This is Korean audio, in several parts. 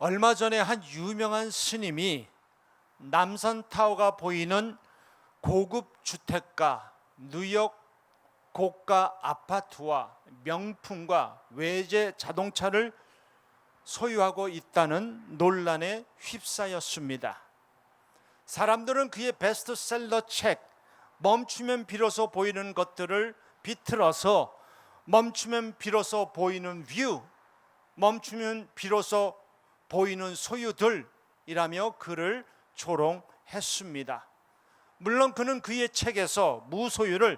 얼마 전에 한 유명한 스님이 남산타워가 보이는 고급 주택가, 뉴욕 고가 아파트와 명품과 외제 자동차를 소유하고 있다는 논란에 휩싸였습니다. 사람들은 그의 베스트셀러 책 멈추면 비로소 보이는 것들을 비틀어서 멈추면 비로소 보이는 뷰, 멈추면 비로소 보이는 소유들이라며 그를 조롱했습니다. 물론 그는 그의 책에서 무소유를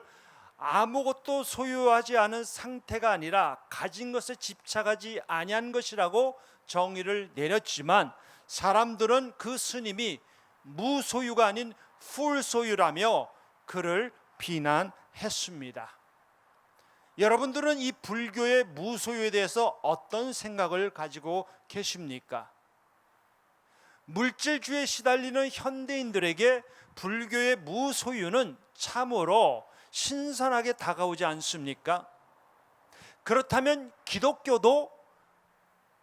아무것도 소유하지 않은 상태가 아니라 가진 것에 집착하지 아니한 것이라고 정의를 내렸지만, 사람들은 그 스님이 무소유가 아닌 풀소유라며 그를 비난했습니다. 여러분들은 이 불교의 무소유에 대해서 어떤 생각을 가지고 계십니까? 물질주의에 시달리는 현대인들에게 불교의 무소유는 참으로 신선하게 다가오지 않습니까? 그렇다면 기독교도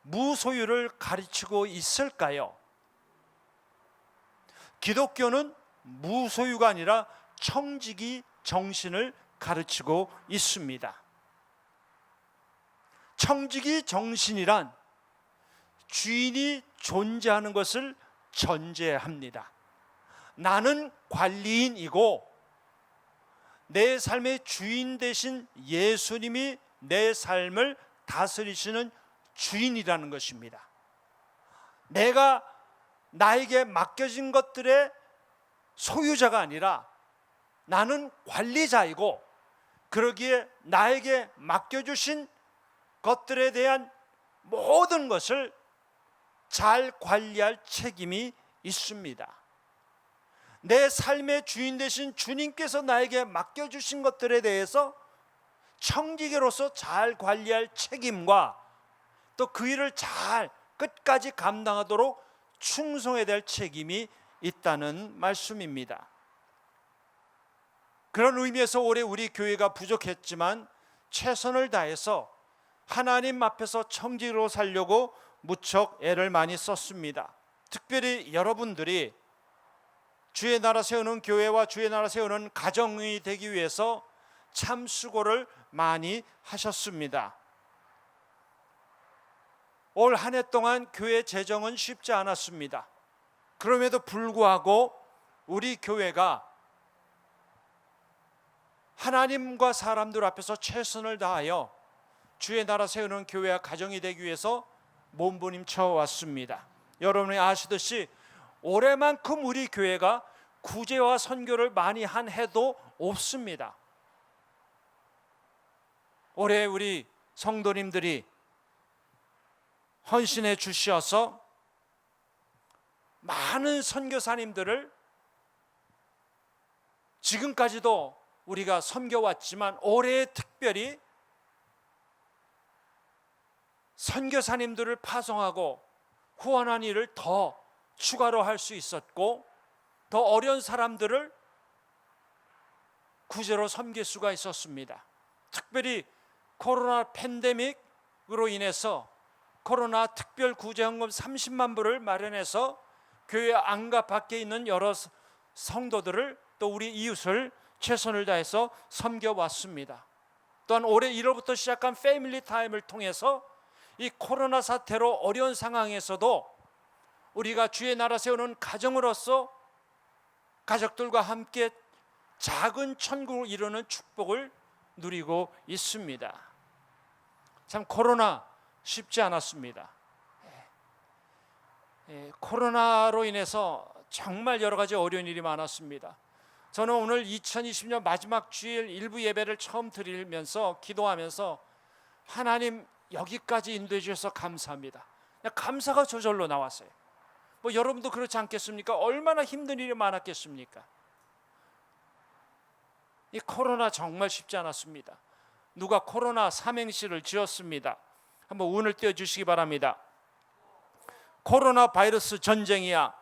무소유를 가르치고 있을까요? 기독교는 무소유가 아니라 청지기 정신을 가르치고 있습니다. 청지기 정신이란 주인이 존재하는 것을 전제합니다. 나는 관리인이고 내 삶의 주인 되신 예수님이 내 삶을 다스리시는 주인이라는 것입니다. 내가 나에게 맡겨진 것들의 소유자가 아니라 나는 관리자이고, 그러기에 나에게 맡겨주신 것들에 대한 모든 것을 잘 관리할 책임이 있습니다. 내 삶의 주인 되신 주님께서 나에게 맡겨주신 것들에 대해서 청지기로서 잘 관리할 책임과 또 그 일을 잘 끝까지 감당하도록 충성해야 될 책임이 있다는 말씀입니다. 그런 의미에서 올해 우리 교회가 부족했지만 최선을 다해서 하나님 앞에서 청지기로 살려고 무척 애를 많이 썼습니다. 특별히 여러분들이 주의 나라 세우는 교회와 주의 나라 세우는 가정이 되기 위해서 참 수고를 많이 하셨습니다. 올 한 해 동안 교회 재정은 쉽지 않았습니다. 그럼에도 불구하고 우리 교회가 하나님과 사람들 앞에서 최선을 다하여 주의 나라 세우는 교회와 가정이 되기 위해서 몸부림쳐 왔습니다. 여러분이 아시듯이 올해만큼 우리 교회가 구제와 선교를 많이 한 해도 없습니다. 올해 우리 성도님들이 헌신해 주셔서 많은 선교사님들을 지금까지도 우리가 섬겨왔지만 올해 특별히 선교사님들을 파송하고 후원한 일을 더 추가로 할 수 있었고, 더 어려운 사람들을 구제로 섬길 수가 있었습니다. 특별히 코로나 팬데믹으로 인해서 코로나 특별 구제헌금 30만 불을 마련해서 교회 안과 밖에 있는 여러 성도들을 또 우리 이웃을 최선을 다해서 섬겨왔습니다. 또한 올해 1월부터 시작한 패밀리 타임을 통해서 이 코로나 사태로 어려운 상황에서도 우리가 주의 나라 세우는 가정으로서 가족들과 함께 작은 천국을 이루는 축복을 누리고 있습니다. 참 코로나 쉽지 않았습니다. 코로나로 인해서 정말 여러 가지 어려운 일이 많았습니다. 저는 오늘 2020년 마지막 주일 일부 예배를 처음 드리면서 기도하면서 하나님 여기까지 인도해 주셔서 감사합니다. 그냥 감사가 저절로 나왔어요. 뭐 여러분도 그렇지 않겠습니까? 얼마나 힘든 일이 많았겠습니까? 이 코로나 정말 쉽지 않았습니다. 누가 코로나 삼행시를 지었습니다. 한번 운을 띄워주시기 바랍니다. 코로나 바이러스 전쟁이야.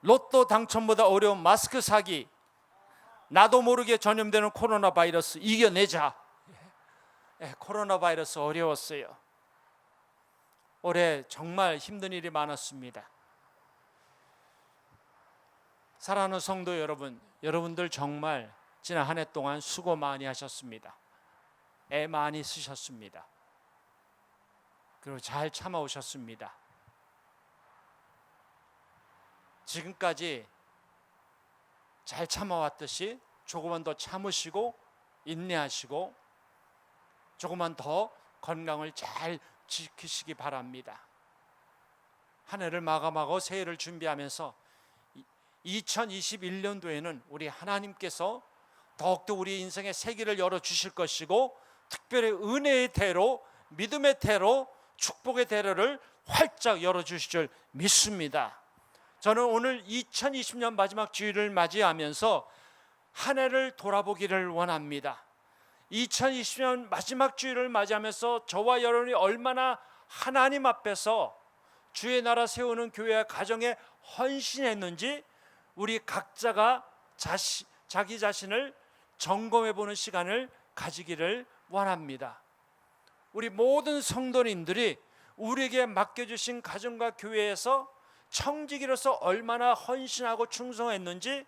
로또 당첨보다 어려운 마스크 사기. 나도 모르게 전염되는 코로나 바이러스 이겨내자. 코로나 바이러스 어려웠어요. 올해 정말 힘든 일이 많았습니다. 사랑하는 성도 여러분, 여러분들 정말 지난 한 해 동안 수고 많이 하셨습니다. 애 많이 쓰셨습니다. 그리고 잘 참아오셨습니다. 지금까지 잘 참아왔듯이 조금만 더 참으시고 인내하시고 조금만 더 건강을 잘 지키시기 바랍니다. 한 해를 마감하고 새해를 준비하면서 2021년도에는 우리 하나님께서 더욱더 우리 인생의 세계를 열어주실 것이고 특별히 은혜의 대로, 믿음의 대로, 축복의 대로를 활짝 열어주실 줄 믿습니다. 저는 오늘 2020년 마지막 주일을 맞이하면서 한 해를 돌아보기를 원합니다. 2020년 마지막 주일을 맞이하면서 저와 여러분이 얼마나 하나님 앞에서 주의 나라 세우는 교회와 가정에 헌신했는지 우리 각자가 자기 자신을 점검해 보는 시간을 가지기를 원합니다. 우리 모든 성도님들이 우리에게 맡겨주신 가정과 교회에서 청지기로서 얼마나 헌신하고 충성했는지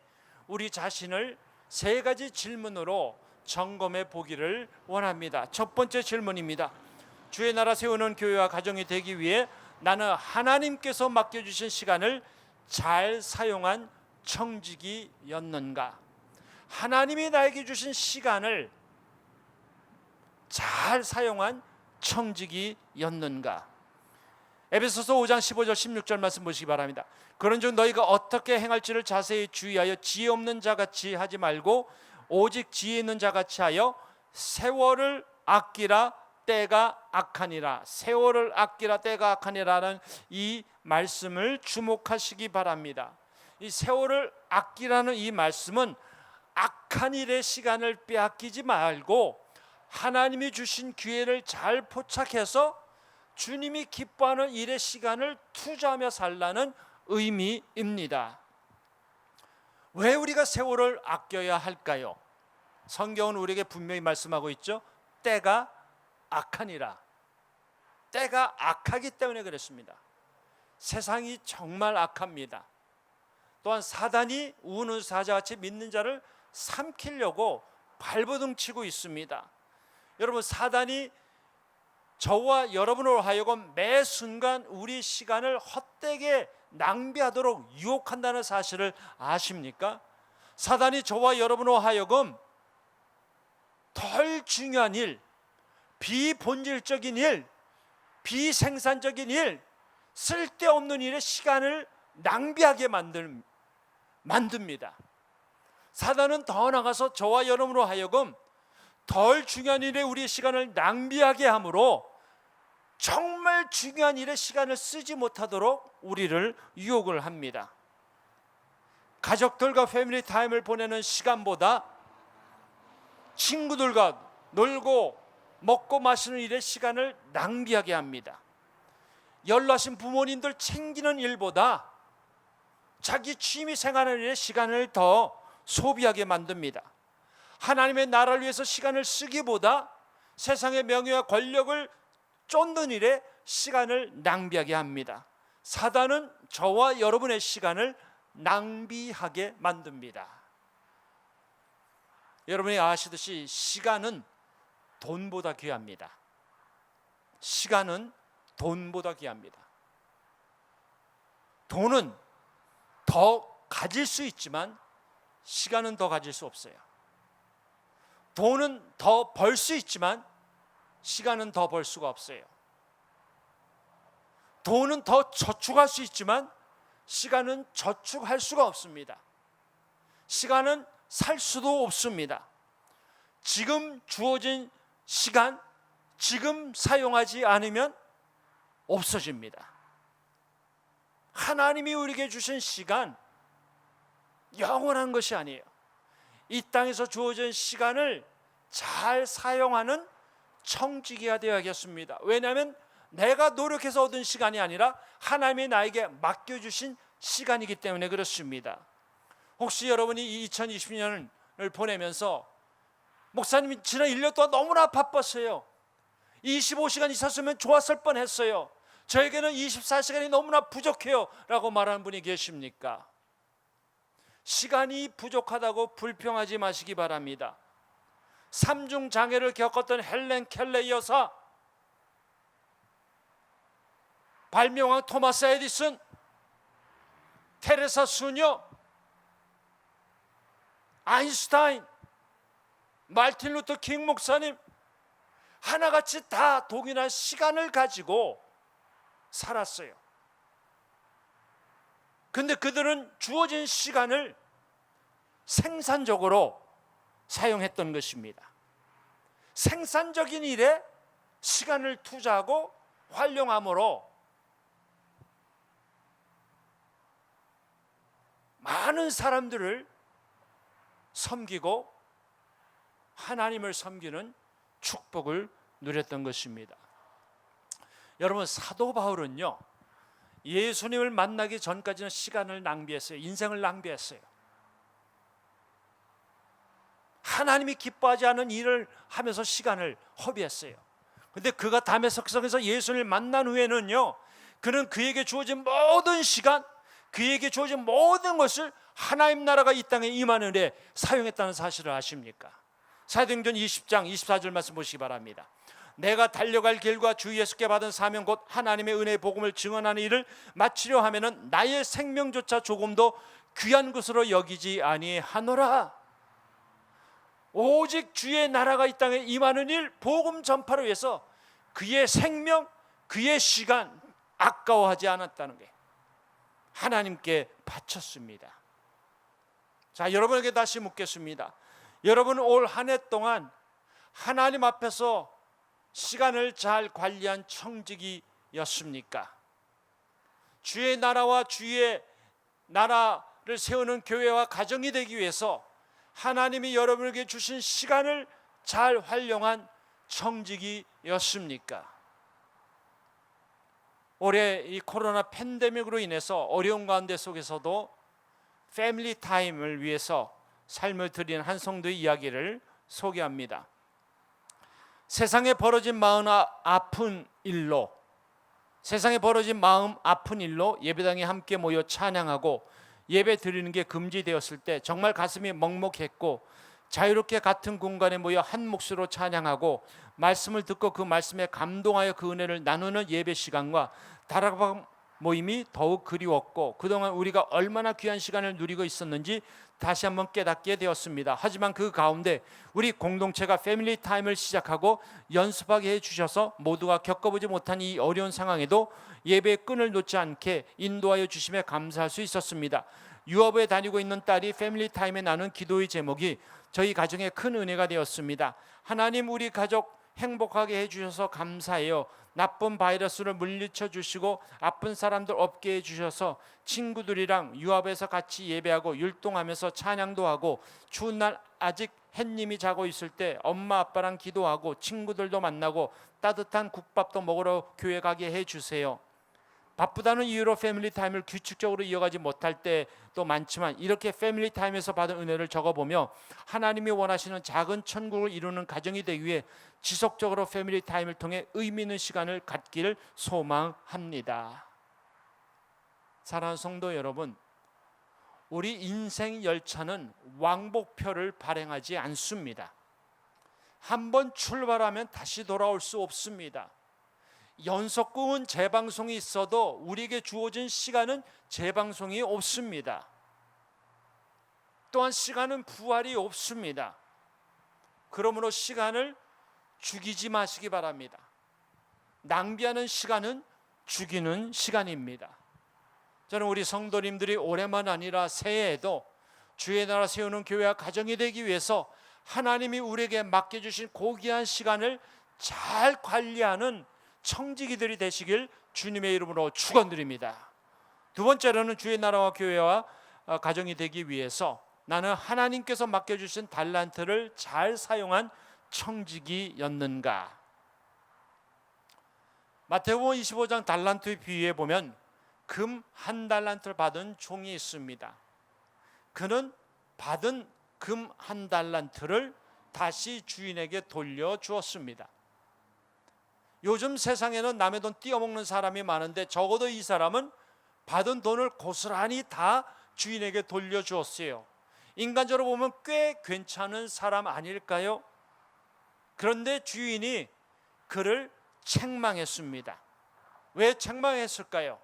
우리 자신을 세 가지 질문으로 점검해 보기를 원합니다. 첫 번째 질문입니다. 주의 나라 세우는 교회와 가정이 되기 위해 나는 하나님께서 맡겨주신 시간을 잘 사용한 청지기였는가? 하나님이 나에게 주신 시간을 잘 사용한 청지기였는가? 에베소서 5장 15절 16절 말씀 보시기 바랍니다. 그런즉 너희가 어떻게 행할지를 자세히 주의하여 지혜 없는 자같이 하지 말고 오직 지혜 있는 자같이 하여 세월을 아끼라 때가 악하니라. 세월을 아끼라 때가 악하니라는 이 말씀을 주목하시기 바랍니다. 이 세월을 아끼라는 이 말씀은 악한 일의 시간을 빼앗기지 말고 하나님이 주신 기회를 잘 포착해서 주님이 기뻐하는 일의 시간을 투자하며 살라는 의미입니다. 왜 우리가 세월을 아껴야 할까요? 성경은 우리에게 분명히 말씀하고 있죠. 때가 악하니라. 때가 악하기 때문에 그렇습니다. 세상이 정말 악합니다. 또한 사단이 우는 사자같이 믿는 자를 삼키려고 발버둥 치고 있습니다. 여러분, 사단이 저와 여러분으로 하여금 매 순간 우리 시간을 헛되게 낭비하도록 유혹한다는 사실을 아십니까? 사단이 저와 여러분으로 하여금 덜 중요한 일, 비본질적인 일, 비생산적인 일, 쓸데없는 일에 시간을 낭비하게 만듭니다. 사단은 더 나가서 저와 여러분으로 하여금 덜 중요한 일에 우리의 시간을 낭비하게 함으로 정말 중요한 일에 시간을 쓰지 못하도록 우리를 유혹을 합니다. 가족들과 패밀리 타임을 보내는 시간보다 친구들과 놀고 먹고 마시는 일에 시간을 낭비하게 합니다. 연로하신 부모님들 챙기는 일보다 자기 취미 생활하는 일에 시간을 더 소비하게 만듭니다. 하나님의 나라를 위해서 시간을 쓰기보다 세상의 명예와 권력을 쫓는 일에 시간을 낭비하게 합니다. 사단은 저와 여러분의 시간을 낭비하게 만듭니다. 여러분이 아시듯이 시간은 돈보다 귀합니다. 시간은 돈보다 귀합니다. 돈은 더 가질 수 있지만 시간은 더 가질 수 없어요. 돈은 더 벌 수 있지만 시간은 더 벌 수가 없어요. 돈은 더 저축할 수 있지만 시간은 저축할 수가 없습니다. 시간은 살 수도 없습니다. 지금 주어진 시간, 지금 사용하지 않으면 없어집니다. 하나님이 우리에게 주신 시간, 영원한 것이 아니에요. 이 땅에서 주어진 시간을 잘 사용하는 청지기가 되어야겠습니다. 왜냐하면 내가 노력해서 얻은 시간이 아니라 하나님이 나에게 맡겨주신 시간이기 때문에 그렇습니다. 혹시 여러분이 2020년을 보내면서 목사님이 지난 1년 동안 너무나 바빴어요. 25시간 있었으면 좋았을 뻔했어요. 저에게는 24시간이 너무나 부족해요 라고 말하는 분이 계십니까? 시간이 부족하다고 불평하지 마시기 바랍니다. 삼중 장애를 겪었던 헬렌 켈레 여사, 발명왕 토마스 에디슨, 테레사 수녀, 아인슈타인, 마틴 루터 킹 목사님, 하나같이 다 동일한 시간을 가지고 살았어요. 근데 그들은 주어진 시간을 생산적으로 사용했던 것입니다. 생산적인 일에 시간을 투자하고 활용함으로 많은 사람들을 섬기고 하나님을 섬기는 축복을 누렸던 것입니다. 여러분, 사도 바울은요, 예수님을 만나기 전까지는 시간을 낭비했어요. 인생을 낭비했어요. 하나님이 기뻐하지 않은 일을 하면서 시간을 허비했어요. 그런데 그가 다메섹성에서 예수님을 만난 후에는요, 그는 그에게 주어진 모든 시간, 그에게 주어진 모든 것을 하나님 나라가 이 땅에 임하는 데 사용했다는 사실을 아십니까? 사도행전 20장 24절 말씀 보시기 바랍니다. 내가 달려갈 길과 주 예수께 받은 사명 곧 하나님의 은혜의 복음을 증언하는 일을 마치려 하면은 나의 생명조차 조금도 귀한 것으로 여기지 아니하노라. 오직 주의 나라가 이 땅에 임하는 일, 복음 전파를 위해서 그의 생명, 그의 시간 아까워하지 않았다는 게 하나님께 바쳤습니다. 자, 여러분에게 다시 묻겠습니다. 여러분, 올 한 해 동안 하나님 앞에서 시간을 잘 관리한 청지기였습니까? 주의 나라와 주의 나라를 세우는 교회와 가정이 되기 위해서 하나님이 여러분에게 주신 시간을 잘 활용한 청지기였습니까? 올해 이 코로나 팬데믹으로 인해서 어려운 가운데 속에서도 패밀리 타임을 위해서 삶을 드리는 한 성도의 이야기를 소개합니다. 세상에 벌어진 마음 아픈 일로 예배당에 함께 모여 찬양하고 예배 드리는 게 금지되었을 때 정말 가슴이 먹먹했고, 자유롭게 같은 공간에 모여 한 몫으로 찬양하고 말씀을 듣고 그 말씀에 감동하여 그 은혜를 나누는 예배 시간과 다락방 모임이 더욱 그리웠고, 그동안 우리가 얼마나 귀한 시간을 누리고 있었는지 다시 한번 깨닫게 되었습니다. 하지만 그 가운데 우리 공동체가 패밀리 타임을 시작하고 연습하게 해주셔서 모두가 겪어보지 못한 이 어려운 상황에도 예배의 끈을 놓지 않게 인도하여 주심에 감사할 수 있었습니다. 유아부에 다니고 있는 딸이 패밀리 타임에 나눈 기도의 제목이 저희 가정에 큰 은혜가 되었습니다. 하나님, 우리 가족 행복하게 해주셔서 감사해요. 나쁜 바이러스를 물리쳐 주시고 아픈 사람들 없게 해주셔서 친구들이랑 유압에서 같이 예배하고 율동하면서 찬양도 하고, 추운 날 아직 햇님이 자고 있을 때 엄마 아빠랑 기도하고 친구들도 만나고 따뜻한 국밥도 먹으러 교회 가게 해주세요. 바쁘다는 이유로 패밀리 타임을 규칙적으로 이어가지 못할 때도 많지만 이렇게 패밀리 타임에서 받은 은혜를 적어보며 하나님이 원하시는 작은 천국을 이루는 가정이 되기 위해 지속적으로 패밀리 타임을 통해 의미 있는 시간을 갖기를 소망합니다. 사랑하는 성도 여러분, 우리 인생 열차는 왕복표를 발행하지 않습니다. 한번 출발하면 다시 돌아올 수 없습니다. 연속극은 재방송이 있어도 우리에게 주어진 시간은 재방송이 없습니다. 또한 시간은 부활이 없습니다. 그러므로 시간을 죽이지 마시기 바랍니다. 낭비하는 시간은 죽이는 시간입니다. 저는 우리 성도님들이 올해만 아니라 새해에도 주의 나라 세우는 교회와 가정이 되기 위해서 하나님이 우리에게 맡겨주신 고귀한 시간을 잘 관리하는 청지기들이 되시길 주님의 이름으로 축원드립니다. 두 번째로는 주의 나라와 교회와 가정이 되기 위해서 나는 하나님께서 맡겨주신 달란트를 잘 사용한 청지기였는가? 마태복음 25장 달란트의 비유에 보면 금 한 달란트를 받은 종이 있습니다. 그는 받은 금 한 달란트를 다시 주인에게 돌려주었습니다. 요즘 세상에는 남의 돈 띄어먹는 사람이 많은데 적어도 이 사람은 받은 돈을 고스란히 다 주인에게 돌려주었어요. 인간적으로 보면 꽤 괜찮은 사람 아닐까요? 그런데 주인이 그를 책망했습니다. 왜 책망했을까요?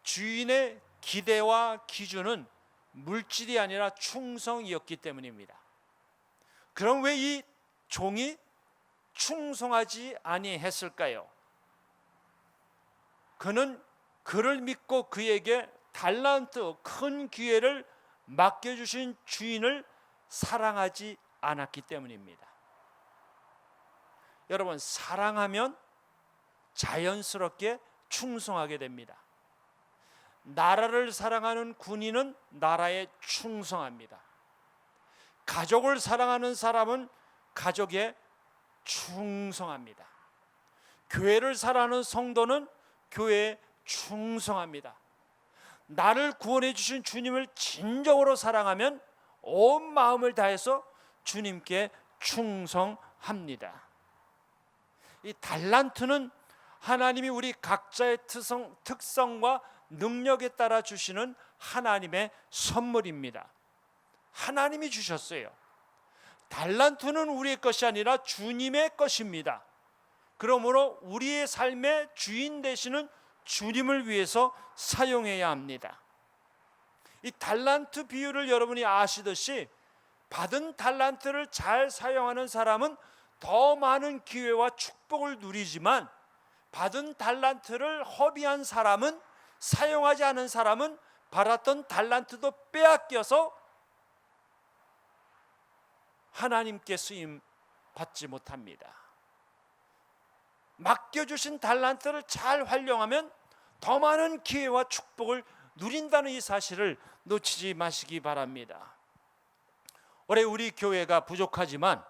주인의 기대와 기준은 물질이 아니라 충성이었기 때문입니다. 그럼 왜 이 종이 충성하지 아니했을까요? 그는 그를 믿고 그에게 달란트, 큰 기회를 맡겨주신 주인을 사랑하지 않았기 때문입니다. 여러분, 사랑하면 자연스럽게 충성하게 됩니다. 나라를 사랑하는 군인은 나라에 충성합니다. 가족을 사랑하는 사람은 가족에 충성합니다. 교회를 사랑하는 성도는 교회에 충성합니다. 나를 구원해 주신 주님을 진정으로 사랑하면 온 마음을 다해서 주님께 충성합니다. 이 달란트는 하나님이 우리 각자의 특성과 능력에 따라 주시는 하나님의 선물입니다. 하나님이 주셨어요. 달란트는 우리의 것이 아니라 주님의 것입니다. 그러므로 우리의 삶의 주인 되시는 주님을 위해서 사용해야 합니다. 이 달란트 비유를 여러분이 아시듯이 받은 달란트를 잘 사용하는 사람은 더 많은 기회와 축복을 누리지만 받은 달란트를 허비한 사람은, 사용하지 않은 사람은 받았던 달란트도 빼앗겨서 하나님께 쓰임 받지 못합니다. 맡겨주신 달란트를 잘 활용하면 더 많은 기회와 축복을 누린다는 이 사실을 놓치지 마시기 바랍니다. 올해 우리 교회가 부족하지만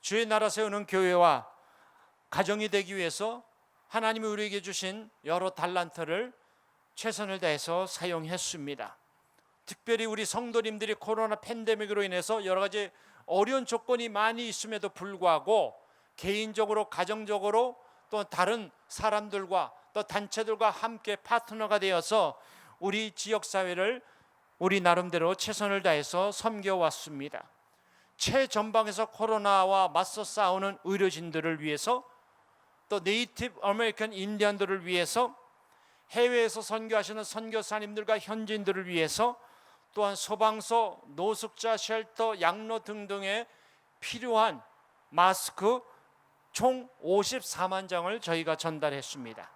주의 나라 세우는 교회와 가정이 되기 위해서 하나님이 우리에게 주신 여러 달란트를 최선을 다해서 사용했습니다. 특별히 우리 성도님들이 코로나 팬데믹으로 인해서 여러 가지 어려운 조건이 많이 있음에도 불구하고 개인적으로, 가정적으로 또 다른 사람들과 또 단체들과 함께 파트너가 되어서 우리 지역사회를 우리 나름대로 최선을 다해서 섬겨왔습니다. 최전방에서 코로나와 맞서 싸우는 의료진들을 위해서, 또 네이티브 아메리칸 인디언들을 위해서, 해외에서 선교하시는 선교사님들과 현지인들을 위해서, 또한 소방서, 노숙자 쉘터, 양로 등등에 필요한 마스크 총 54만 장을 저희가 전달했습니다.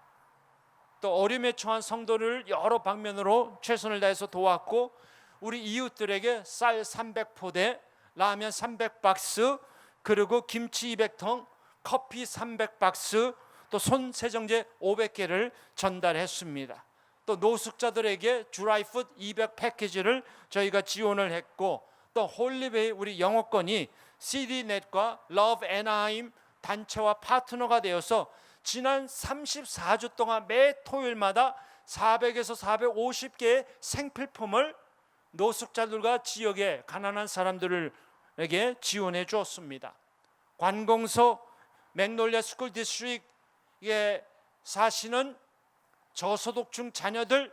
또 어려움에 처한 성도를 여러 방면으로 최선을 다해서 도왔고, 우리 이웃들에게 쌀 300포대, 라면 300박스, 그리고 김치 200통, 커피 300박스, 또 손세정제 500개를 전달했습니다. 또 노숙자들에게 드라이푸드 200 패키지를 저희가 지원을 했고, 또 홀리베이 우리 영어권이 CD넷과 러브 애나하임 단체와 파트너가 되어서 지난 34주 동안 매 토요일마다 400에서 450개의 생필품을 노숙자들과 지역의 가난한 사람들에게 지원해 주었습니다. 관공서 맥놀리아 스쿨 디스트릭에 사시는 저소득층 자녀들,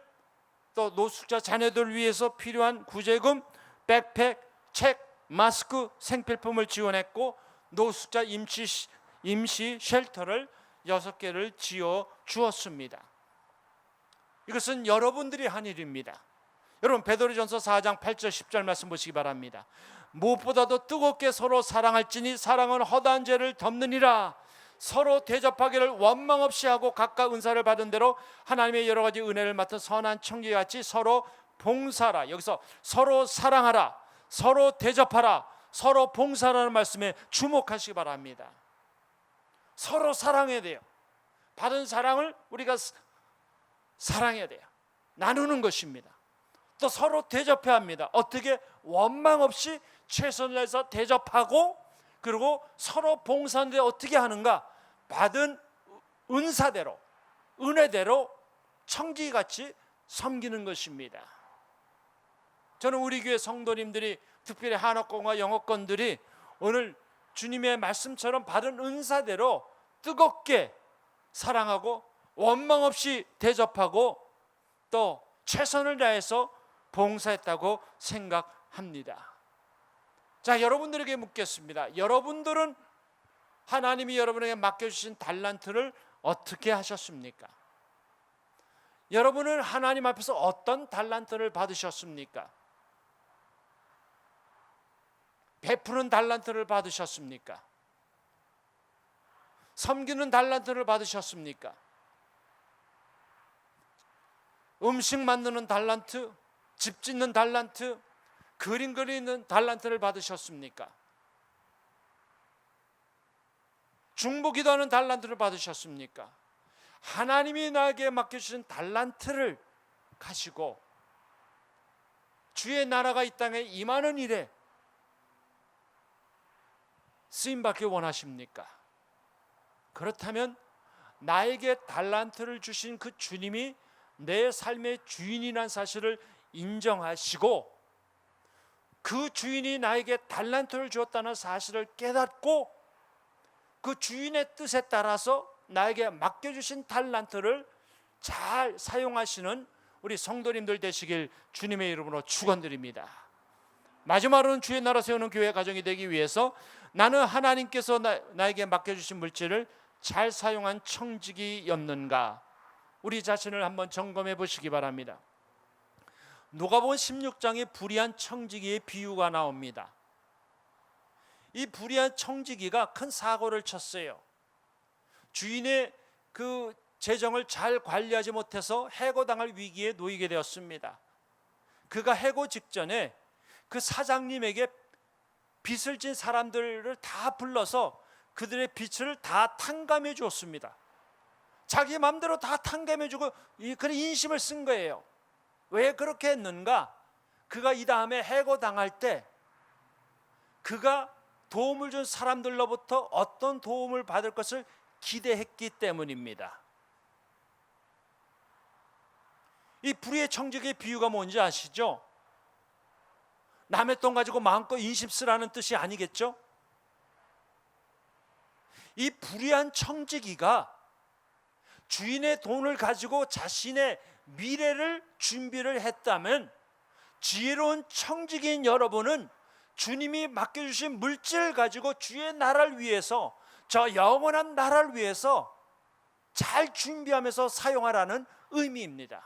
또 노숙자 자녀들을 위해서 필요한 구제금, 백팩, 책, 마스크, 생필품을 지원했고, 노숙자 임시 쉘터를 6개를 지어 주었습니다. 이것은 여러분들이 한 일입니다. 여러분, 베드로전서 4장 8절 10절 말씀 보시기 바랍니다. 무엇보다도 뜨겁게 서로 사랑할지니 사랑은 허다한 죄를 덮느니라. 서로 대접하기를 원망 없이 하고 각각 은사를 받은 대로 하나님의 여러 가지 은혜를 맡은 선한 청지같이 서로 봉사하라. 여기서 서로 사랑하라, 서로 대접하라, 서로 봉사하라는 말씀에 주목하시기 바랍니다. 서로 사랑해야 돼요. 받은 사랑을 우리가 사랑해야 돼요. 나누는 것입니다. 또 서로 대접해야 합니다. 어떻게? 원망 없이 최선을 다해서 대접하고, 그리고 서로 봉사하는데 어떻게 하는가? 받은 은사대로, 은혜대로 청지같이 섬기는 것입니다. 저는 우리 교회 성도님들이, 특별히 한옥권과 영어권들이 오늘 주님의 말씀처럼 받은 은사대로 뜨겁게 사랑하고 원망 없이 대접하고 또 최선을 다해서 봉사했다고 생각합니다. 자, 여러분들에게 묻겠습니다. 여러분들은 하나님이 여러분에게 맡겨주신 달란트를 어떻게 하셨습니까? 여러분은 하나님 앞에서 어떤 달란트를 받으셨습니까? 베푸는 달란트를 받으셨습니까? 섬기는 달란트를 받으셨습니까? 음식 만드는 달란트, 집 짓는 달란트, 그림 그리는 달란트를 받으셨습니까? 중보기도하는 달란트를 받으셨습니까? 하나님이 나에게 맡겨주신 달란트를 가지고 주의 나라가 이 땅에 임하는 일에 쓰임받기 원하십니까? 그렇다면 나에게 달란트를 주신 그 주님이 내 삶의 주인이라는 사실을 인정하시고 그 주인이 나에게 달란트를 주었다는 사실을 깨닫고 그 주인의 뜻에 따라서 나에게 맡겨주신 달란트를 잘 사용하시는 우리 성도님들 되시길 주님의 이름으로 축원드립니다. 마지막으로는 주의 나라 세우는 교회 가정이 되기 위해서 나는 하나님께서 나에게 맡겨주신 물질을 잘 사용한 청지기였는가, 우리 자신을 한번 점검해 보시기 바랍니다. 누가복음 16장에 불의한 청지기의 비유가 나옵니다. 이 불의한 청지기가 큰 사고를 쳤어요. 주인의 그 재정을 잘 관리하지 못해서 해고당할 위기에 놓이게 되었습니다. 그가 해고 직전에 그 사장님에게 빚을 진 사람들을 다 불러서 그들의 빚을 다 탕감해 주었습니다. 자기 마음대로 다 탕감해 주고 그런 인심을 쓴 거예요. 왜 그렇게 했는가? 그가 이 다음에 해고당할 때 그가 도움을 준 사람들로부터 어떤 도움을 받을 것을 기대했기 때문입니다. 이 불의의 청지기의 비유가 뭔지 아시죠? 남의 돈 가지고 마음껏 인심 쓰라는 뜻이 아니겠죠? 이 불의한 청지기가 주인의 돈을 가지고 자신의 미래를 준비를 했다면 지혜로운 청지기인 여러분은 주님이 맡겨주신 물질을 가지고 주의 나라를 위해서, 저 영원한 나라를 위해서 잘 준비하면서 사용하라는 의미입니다.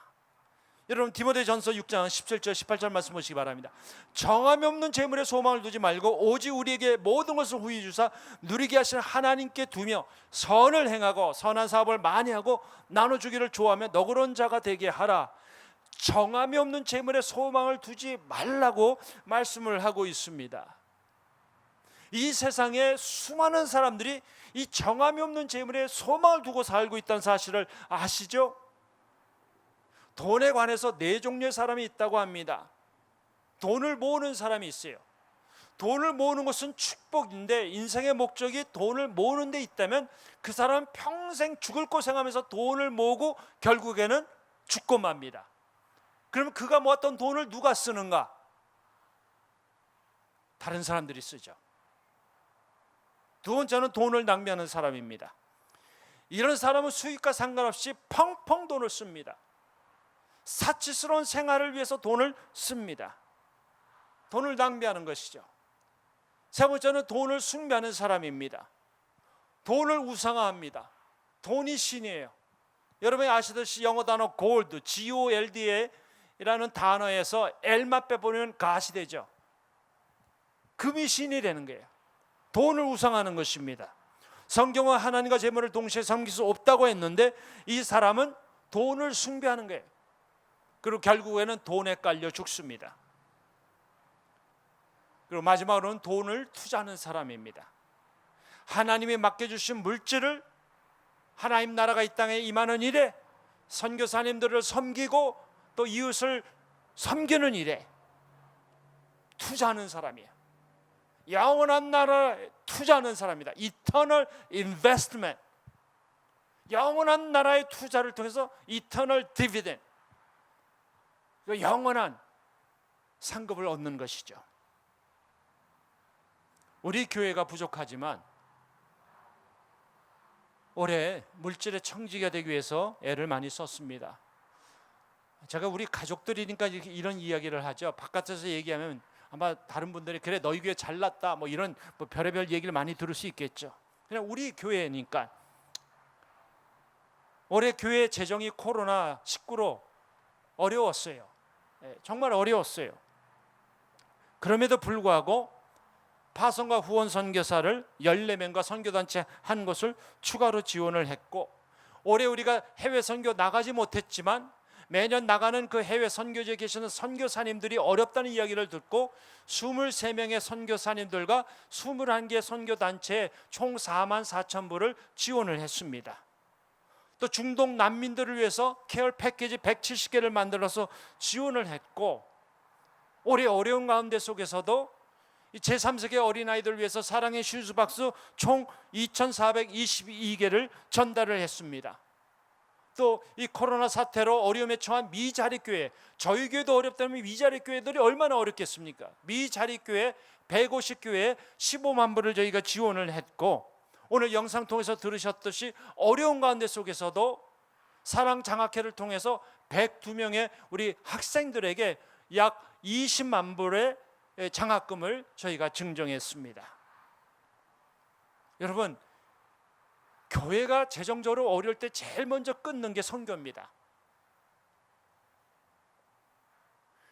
여러분 디모데전서 6장 17절 18절 말씀 보시기 바랍니다. 정함이 없는 재물에 소망을 두지 말고 오직 우리에게 모든 것을 후히 주사 누리게 하시는 하나님께 두며 선을 행하고 선한 사업을 많이 하고 나눠주기를 좋아하며 너그러운 자가 되게 하라. 정함이 없는 재물에 소망을 두지 말라고 말씀을 하고 있습니다. 이 세상에 수많은 사람들이 이 정함이 없는 재물에 소망을 두고 살고 있다는 사실을 아시죠? 돈에 관해서 네 종류의 사람이 있다고 합니다. 돈을 모으는 사람이 있어요. 돈을 모으는 것은 축복인데 인생의 목적이 돈을 모으는 데 있다면 그 사람은 평생 죽을 고생하면서 돈을 모으고 결국에는 죽고 맙니다. 그러면 그가 모았던 돈을 누가 쓰는가? 다른 사람들이 쓰죠. 두 번째는 돈을 낭비하는 사람입니다. 이런 사람은 수익과 상관없이 펑펑 돈을 씁니다. 사치스러운 생활을 위해서 돈을 씁니다. 돈을 낭비하는 것이죠. 세 번째는 돈을 숭배하는 사람입니다. 돈을 우상화합니다. 돈이 신이에요. 여러분이 아시듯이 영어 단어 gold, G-O-L-D라는 단어에서 L만 빼버리면 가시 되죠. 금이 신이 되는 거예요. 돈을 우상하는 것입니다. 성경은 하나님과 재물을 동시에 섬길 수 없다고 했는데 이 사람은 돈을 숭배하는 거예요. 그리고 결국에는 돈에 깔려 죽습니다. 그리고 마지막으로는 돈을 투자하는 사람입니다. 하나님이 맡겨주신 물질을 하나님 나라가 이 땅에 임하는 일에, 선교사님들을 섬기고 또 이웃을 섬기는 일에 투자하는 사람이에요. 영원한 나라에 투자하는 사람이다. Eternal investment. 영원한 나라의 투자를 통해서 Eternal dividend. 영원한 상급을 얻는 것이죠. 우리 교회가 부족하지만 올해 물질의 청지기가 되기 위해서 애를 많이 썼습니다. 제가 우리 가족들이니까 이런 이야기를 하죠. 바깥에서 얘기하면 아마 다른 분들이 그래 너희 교회 잘났다 뭐 이런 뭐 별의별 얘기를 많이 들을 수 있겠죠. 그냥 우리 교회니까 올해 교회 재정이 코로나19로 어려웠어요. 정말 어려웠어요. 그럼에도 불구하고 파송과 후원 선교사를 14명과 선교단체 한 곳을 추가로 지원을 했고, 올해 우리가 해외 선교 나가지 못했지만 매년 나가는 그 해외 선교지에 계시는 선교사님들이 어렵다는 이야기를 듣고 23명의 선교사님들과 21개 선교단체에 총 44,000불을 지원을 했습니다. 또 중동 난민들을 위해서 케어 패키지 170개를 만들어서 지원을 했고, 올해 어려운 가운데 속에서도 제3세계 어린아이들을 위해서 사랑의 슈즈박스 총 2,422개를 전달을 했습니다. 또 이 코로나 사태로 어려움에 처한 미자립교회, 저희 교회도 어렵다면 미자립교회들이 얼마나 어렵겠습니까? 미자립교회 150교회에 15만 불을 저희가 지원을 했고, 오늘 영상 통해서 들으셨듯이 어려운 가운데 속에서도 사랑장학회를 통해서 102명의 우리 학생들에게 약 20만 불의 장학금을 저희가 증정했습니다. 여러분, 교회가 재정적으로 어려울 때 제일 먼저 끊는 게 선교입니다.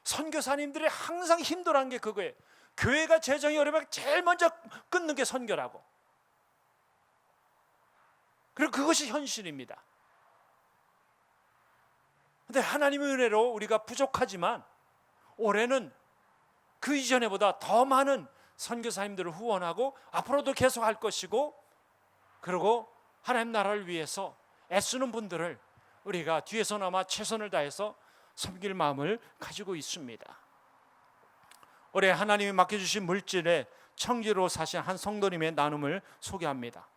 선교사님들이 항상 힘들어하는 게 그거예요. 교회가 재정이 어려우면 제일 먼저 끊는 게 선교라고. 그리고 그것이 현실입니다. 그런데 하나님의 은혜로 우리가 부족하지만 올해는 그 이전에보다 더 많은 선교사님들을 후원하고 앞으로도 계속 할 것이고, 그리고 하나님 나라를 위해서 애쓰는 분들을 우리가 뒤에서나마 최선을 다해서 섬길 마음을 가지고 있습니다. 올해 하나님이 맡겨주신 물질에 청지로 사신 한 성도님의 나눔을 소개합니다.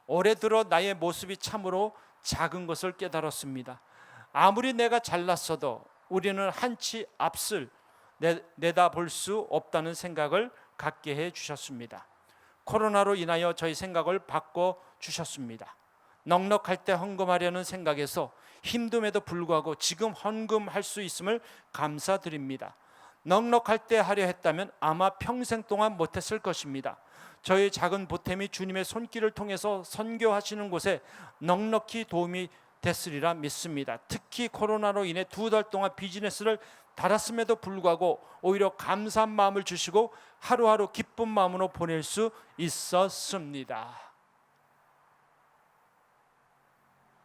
올해 들어 나의 모습이 참으로 작은 것을 깨달았습니다. 아무리 내가 잘났어도 우리는 한치 앞을 내다볼 수 없다는 생각을 갖게 해 주셨습니다. 코로나로 인하여 저희 생각을 바꿔 주셨습니다. 넉넉할 때 헌금하려는 생각에서 힘듦에도 불구하고 지금 헌금할 수 있음을 감사드립니다. 넉넉할 때 하려 했다면 아마 평생 동안 못했을 것입니다. 저의 작은 보탬이 주님의 손길을 통해서 선교하시는 곳에 넉넉히 도움이 됐으리라 믿습니다. 특히 코로나로 인해 2달 동안 비즈니스를 닫았음에도 불구하고 오히려 감사한 마음을 주시고 하루하루 기쁜 마음으로 보낼 수 있었습니다.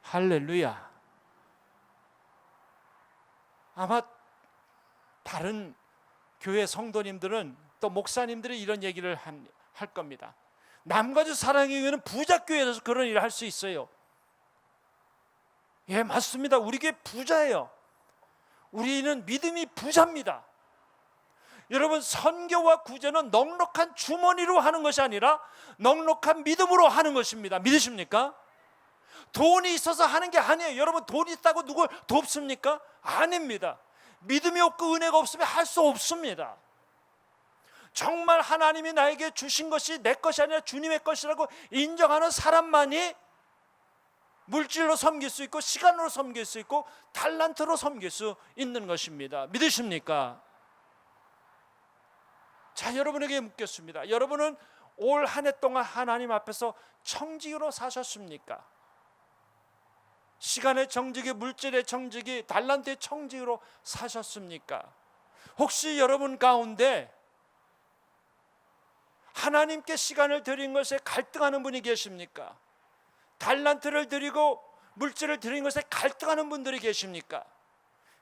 할렐루야. 아마 다른 교회 성도님들은 또 목사님들이 이런 얘기를 할 겁니다. 남가주 사랑의 교회는 부자교회라서 그런 일을 할 수 있어요. 예, 맞습니다. 우리 교회 부자예요. 우리는 믿음이 부자입니다. 여러분, 선교와 구제는 넉넉한 주머니로 하는 것이 아니라 넉넉한 믿음으로 하는 것입니다. 믿으십니까? 돈이 있어서 하는 게 아니에요. 여러분, 돈 있다고 누굴 돕습니까? 아닙니다. 믿음이 없고 은혜가 없으면 할 수 없습니다. 정말 하나님이 나에게 주신 것이 내 것이 아니라 주님의 것이라고 인정하는 사람만이 물질로 섬길 수 있고 시간으로 섬길 수 있고 달란트로 섬길 수 있는 것입니다. 믿으십니까? 자, 여러분에게 묻겠습니다. 여러분은 올 한 해 동안 하나님 앞에서 청지기로 사셨습니까? 시간의 청지기, 물질의 청지기, 달란트의 청지기로 사셨습니까? 혹시 여러분 가운데 하나님께 시간을 드린 것에 갈등하는 분이 계십니까? 달란트를 드리고 물질을 드린 것에 갈등하는 분들이 계십니까?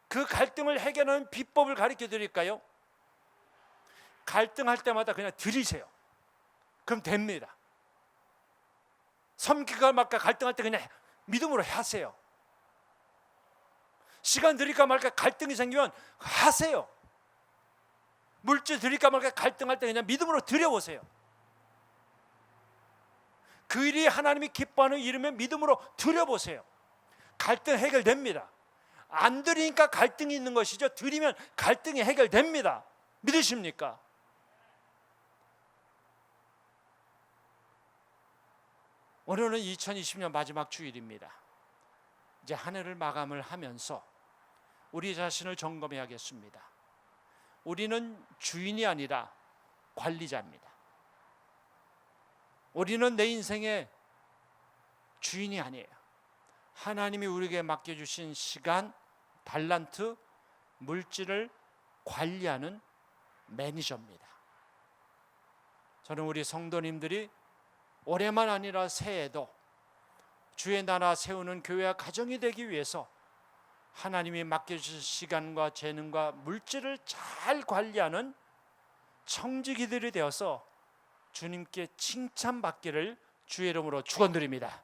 그 갈등을 해결하는 비법을 가르쳐 드릴까요? 갈등할 때마다 그냥 드리세요. 그럼 됩니다. 섬기가 말까 갈등할 때 그냥 믿음으로 하세요. 시간 드릴까 말까 갈등이 생기면 하세요. 물질 드릴까 말까 갈등할 때 그냥 믿음으로 드려보세요. 그 일이 하나님이 기뻐하는 일이면 믿음으로 드려보세요. 갈등 해결됩니다. 안 드리니까 갈등이 있는 것이죠. 드리면 갈등이 해결됩니다. 믿으십니까? 오늘은 2020년 마지막 주일입니다. 이제 한 해를 마감을 하면서 우리 자신을 점검해야겠습니다. 우리는 주인이 아니라 관리자입니다. 우리는 내 인생의 주인이 아니에요. 하나님이 우리에게 맡겨주신 시간, 달란트, 물질을 관리하는 매니저입니다. 저는 우리 성도님들이 올해만 아니라 새해에도 주의 나라 세우는 교회와 가정이 되기 위해서 하나님이 맡겨주신 시간과 재능과 물질을 잘 관리하는 청지기들이 되어서 주님께 칭찬받기를 주의 이름으로 축원드립니다.